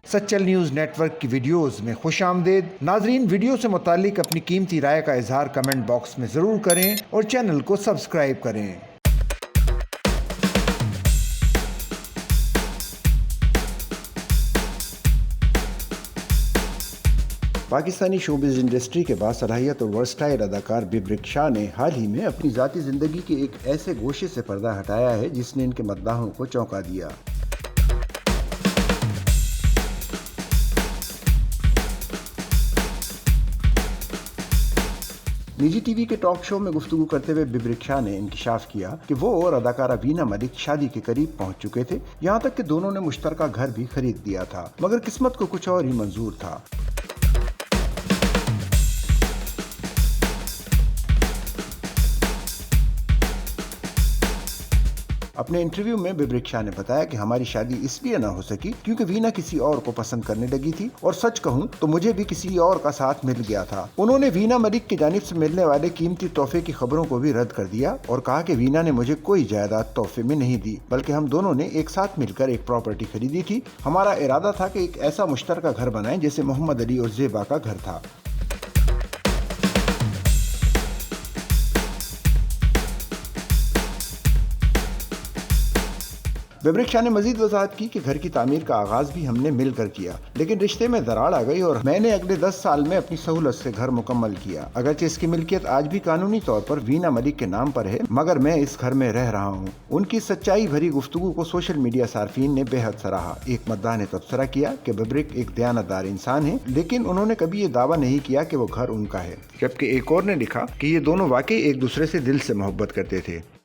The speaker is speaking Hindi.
सच्चल न्यूज़ नेटवर्क की वीडियोस में खुशामदीद। नाजरीन, वीडियो से मुतालिक अपनी कीमती राय का इजहार कमेंट बॉक्स में ज़रूर करें और चैनल को सब्सक्राइब करें। पाकिस्तानी शोबिज़ इंडस्ट्री के बासलाहियत और वर्सटाइल अदाकार बिब्रिक शाह ने हाल ही में अपनी ज़ाती ज़िंदगी के एक ऐसे गोशे से पर्दा हटाया है जिसने इनके मद्दाहों को चौंका दिया। निजी टीवी के टॉक शो में गुफ्तगू करते हुए बिब्रिक शाह ने इंकशाफ किया कि वो और अदाकारा वीना मलिक शादी के करीब पहुंच चुके थे, यहाँ तक कि दोनों ने मुश्तरका घर भी खरीद दिया था, मगर किस्मत को कुछ और ही मंजूर था। अपने इंटरव्यू में बिब्रिक शाह ने बताया कि हमारी शादी इसलिए ना हो सकी क्योंकि वीना किसी और को पसंद करने लगी थी, और सच कहूं तो मुझे भी किसी और का साथ मिल गया था। उन्होंने वीना मलिक की जानिब से मिलने वाले कीमती तोहफे की खबरों को भी रद्द कर दिया और कहा कि वीना ने मुझे कोई जायदाद तोहफे में नहीं दी, बल्कि हम दोनों ने एक साथ मिलकर एक प्रॉपर्टी खरीदी थी। हमारा इरादा था कि एक ऐसा मुश्तरका घर बनाएं जैसे मोहम्मद अली और ज़ेबा का घर था। बिब्रिक शाह ने मजीद वजाहत की कि घर की तामीर का आगाज भी हमने मिलकर किया, लेकिन रिश्ते में दरार आ गई और मैंने अगले 10 साल में अपनी सहूलत से घर मुकम्मल किया। अगरचे इसकी मिल्कियत आज भी कानूनी तौर पर वीना मलिक के नाम पर है, मगर मैं इस घर में रह रहा हूँ। उनकी सच्चाई भरी गुफ्तगू को सोशल मीडिया सार्फिन ने बेहद सराहा। एक मद्दाह ने तबसरा किया कि बिब्रिक एक दयानतदार इंसान है, लेकिन उन्होंने कभी ये दावा नहीं किया कि वो घर उनका है, जबकि एक और ने लिखा कि ये दोनों वाकई एक दूसरे से दिल से मोहब्बत करते थे।